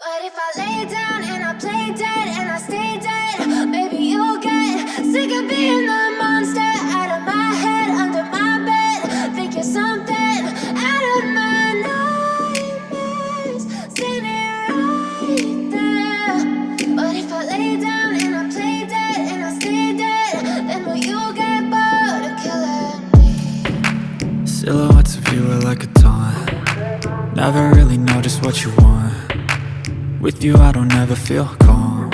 But if I lay down and I play dead and I stay dead, maybe you'll get sick of being the monster out of my head, under my bed. Think you're something out of my nightmares, standing right there. But if I lay down and I play dead and I stay dead, then will you get bored of killing me? Silhouettes of you are like a taunt. Never really know just what you want. With you I don't ever feel calm.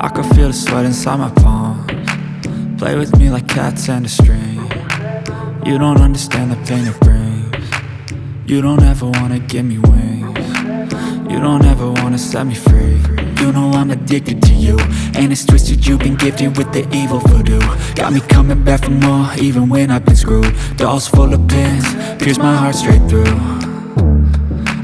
I can feel the sweat inside my palms. Play with me like cats and a string. You don't understand the pain it brings. You don't ever wanna give me wings. You don't ever wanna set me free. You know I'm addicted to you, and it's twisted, you've been gifted with the evil voodoo. Got me coming back for more, even when I've been screwed. Dolls full of pins, pierce my heart straight through.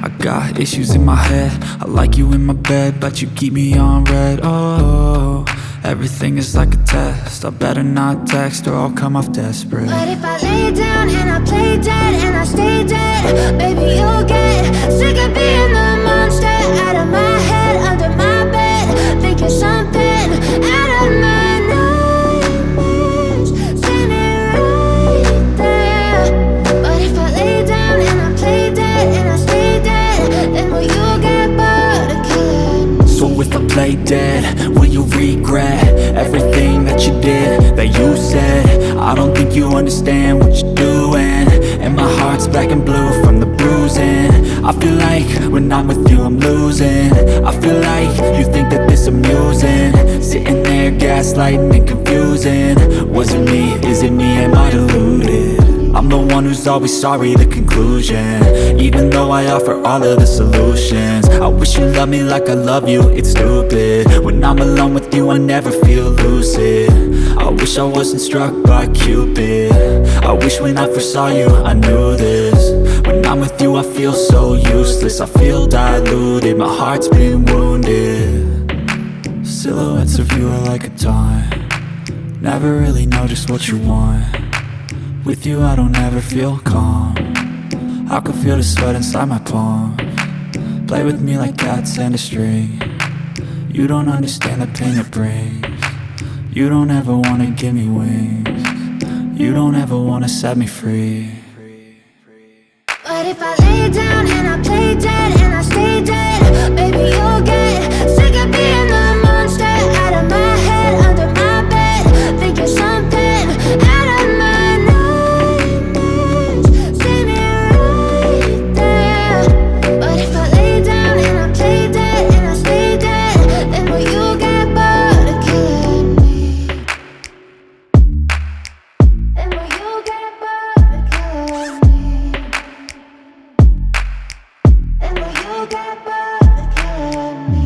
I got issues in my head, I like you in my bed, but you keep me on red. Oh, everything is like a test, I better not text or I'll come off desperate. But if I lay down and I play dead and I stay dead, baby you'll get sick of being the monster out of my head, under my bed. Think you're something out of my nightmares, standing right there. But if I lay down and I play dead and I stay dead, then will you get bored of killing me? So if I play dead, will you regret everything that you did, that you said? I don't think you understand what you're doing, and my heart's black and blue from the bruising. I feel like when I'm with you I'm losing. I feel like you think that this amusing, sitting there gaslighting and confusing. Was it me? Is it me? Am I deluded? I I'm the one who's always sorry, the conclusion. Even though I offer all of the solutions, I wish you loved me like I love you, it's stupid. When I'm alone with you I never feel lucid. I wish I wasn't struck by Cupid. I wish when I first saw you I knew this. When I'm with you I feel so useless, I feel diluted, my heart's been wounded. Silhouettes of you are like a taunt, never really know just what you want. With you I don't ever feel calm, I can feel the sweat inside my palms. Play with me like cats and a string, you don't understand the pain it brings. You don't ever wanna give me wings, you don't ever wanna set me free. But if I lay down and I play dead and I stay dead, baby you'll get sick of being the monster out of my head, under my bed. Think you're something out of my nightmares. See me right there. But if I lay down and I play dead and I stay dead, then will you get bored of killing me? Then will you get bored of killing me? And will you get bored of killing me?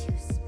you